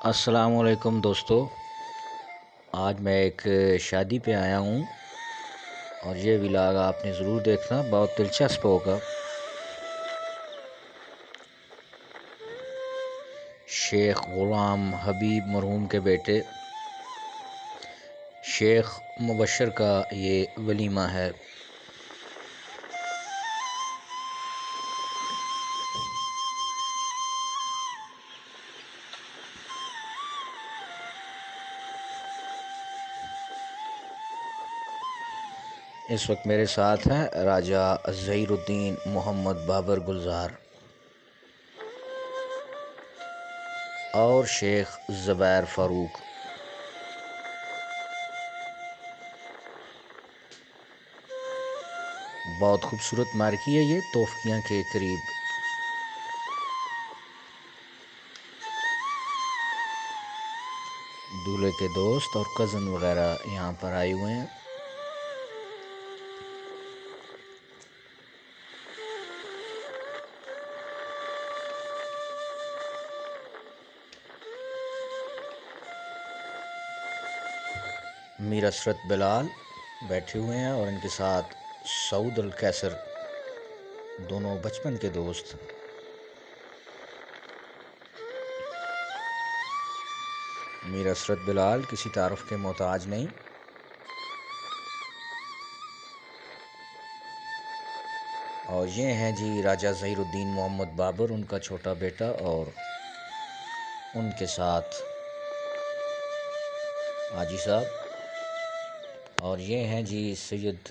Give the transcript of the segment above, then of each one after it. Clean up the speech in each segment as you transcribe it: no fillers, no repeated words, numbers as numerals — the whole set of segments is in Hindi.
अस्सलामुअलैकुम दोस्तों। आज मैं एक शादी पे आया हूँ और ये व्लॉग आपने ज़रूर देखना, बहुत दिलचस्प होगा। शेख ग़ुलाम हबीब मरहूम के बेटे शेख मुबशर का ये वलीमा है। इस वक्त मेरे साथ हैं राजा ज़हीरुद्दीन मोहम्मद बाबर गुलजार और शेख ज़ुबैर फ़ारूक। बहुत खूबसूरत मार्की है ये, तोफ़कियाँ के करीब। दूल्हे के दोस्त और कज़न वगैरह यहाँ पर आए हुए हैं। मीर असरत बिलाल बैठे हुए हैं और इनके साथ सऊद अल कैसर, दोनों बचपन के दोस्त। मीर असरत बिलाल किसी तारुफ के मोहताज नहीं। और ये हैं जी राजा ज़हीरुद्दीन मोहम्मद बाबर, उनका छोटा बेटा, और उनके साथ हाजी साहब। और ये हैं जी सैयद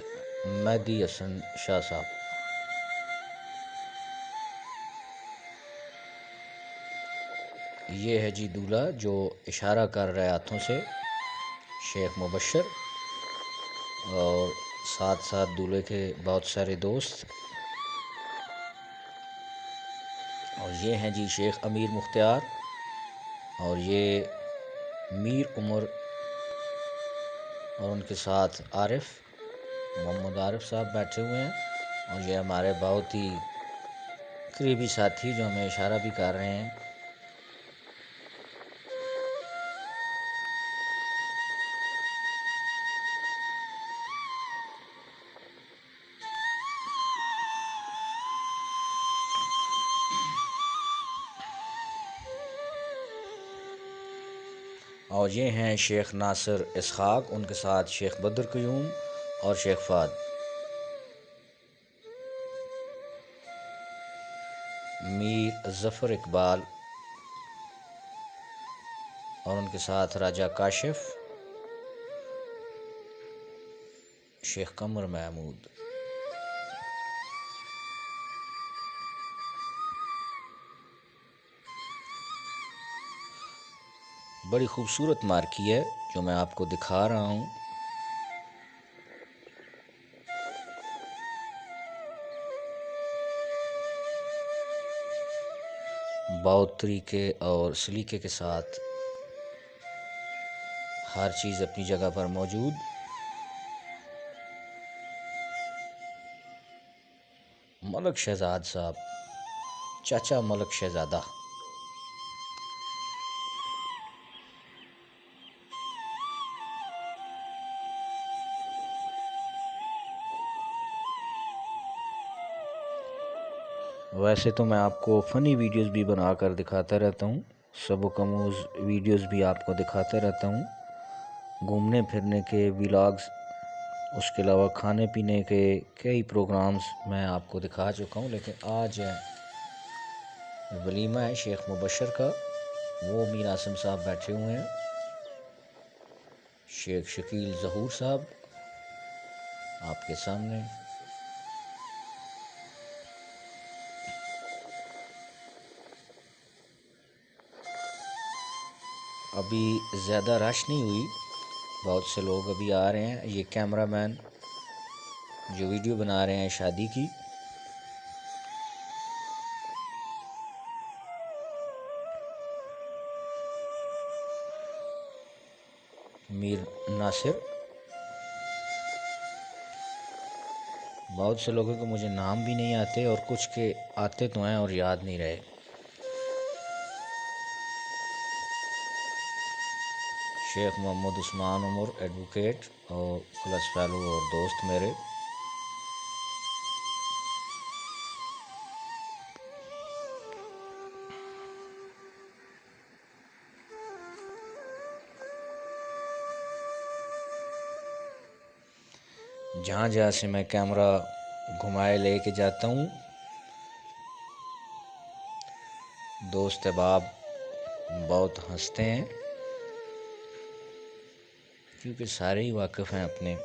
मेहदी हसन शाह साहब। ये है जी दूल्हा जो इशारा कर रहे हाथों से, शेख मुबशर, और साथ साथ दूल्हे के बहुत सारे दोस्त। और ये हैं जी शेख अमीर मुख्तियार, और ये मीर उमर, और उनके साथ आरिफ, मोहम्मद आरिफ साहब बैठे हुए हैं। और ये हमारे बहुत ही करीबी साथी जो हमें इशारा भी कर रहे हैं। और ये हैं शेख नासिर इसहाक, उनके साथ शेख बद्र क़यूम और शेख फ़ाद। मीर ज़फ़र इकबाल और उनके साथ राजा काशिफ, शेख कमर महमूद। बड़ी खूबसूरत मार्की है जो मैं आपको दिखा रहा हूँ। बहुत तरीके और सलीके के साथ हर चीज़ अपनी जगह पर मौजूद। मलक शहजाद साहब, चाचा मलक शहजादा। वैसे तो मैं आपको फ़नी वीडियोस भी बना कर दिखाता रहता हूँ, सबक-आमूज़ वीडियोस भी आपको दिखाता रहता हूँ, घूमने फिरने के व्लॉग्स, उसके अलावा खाने पीने के कई प्रोग्राम्स मैं आपको दिखा चुका हूँ। लेकिन आज वलीमा है शेख मुबशर का, वो मीर आसिम साहब बैठे हुए हैं, शेख शकील ज़हूर साहब आपके सामने। अभी ज़्यादा रश नहीं हुई, बहुत से लोग अभी आ रहे हैं। ये कैमरामैन जो वीडियो बना रहे हैं शादी की, मीर नासिर। बहुत से लोगों को मुझे नाम भी नहीं आते और कुछ के आते तो हैं और याद नहीं रहे। शेख मोहम्मद उस्मान उमर एडवोकेट और क्लच फेलो और दोस्त मेरे। जहाँ जहाँ से मैं कैमरा घुमाए लेके जाता हूँ, दोस्त अहबाब बहुत हंसते हैं, क्योंकि सारे ही वाकिफ़ हैं अपने।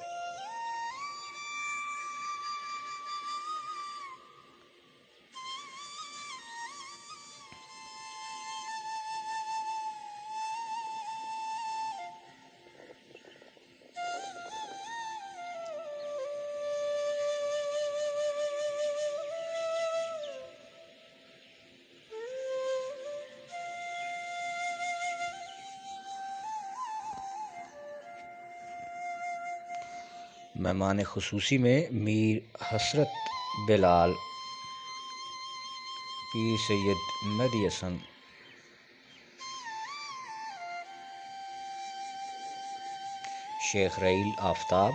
मेहमान ख़ुसूसी में मीर हसरत बिलाल, पीर सैयद मेहदी हसन, शेख रईल आफ्ताब,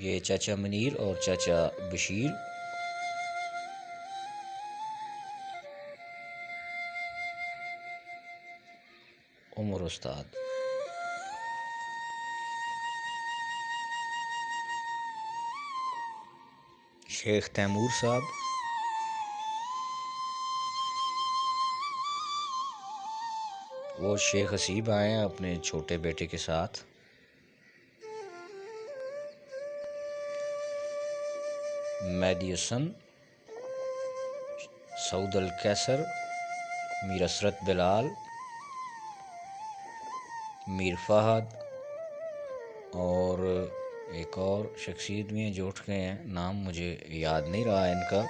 ये चाचा मनीर और चाचा बशीर, उमर उस्ताद, शेख तैमूर साहब, वो शेख हसीब आए हैं अपने छोटे बेटे के साथ। मेहदी हसन, सऊद अल कैसर, मीर हसरत बिलाल, मीर फहद और एक और शख्सियत भी हैं जो उठ गए हैं, नाम मुझे याद नहीं रहा इनका।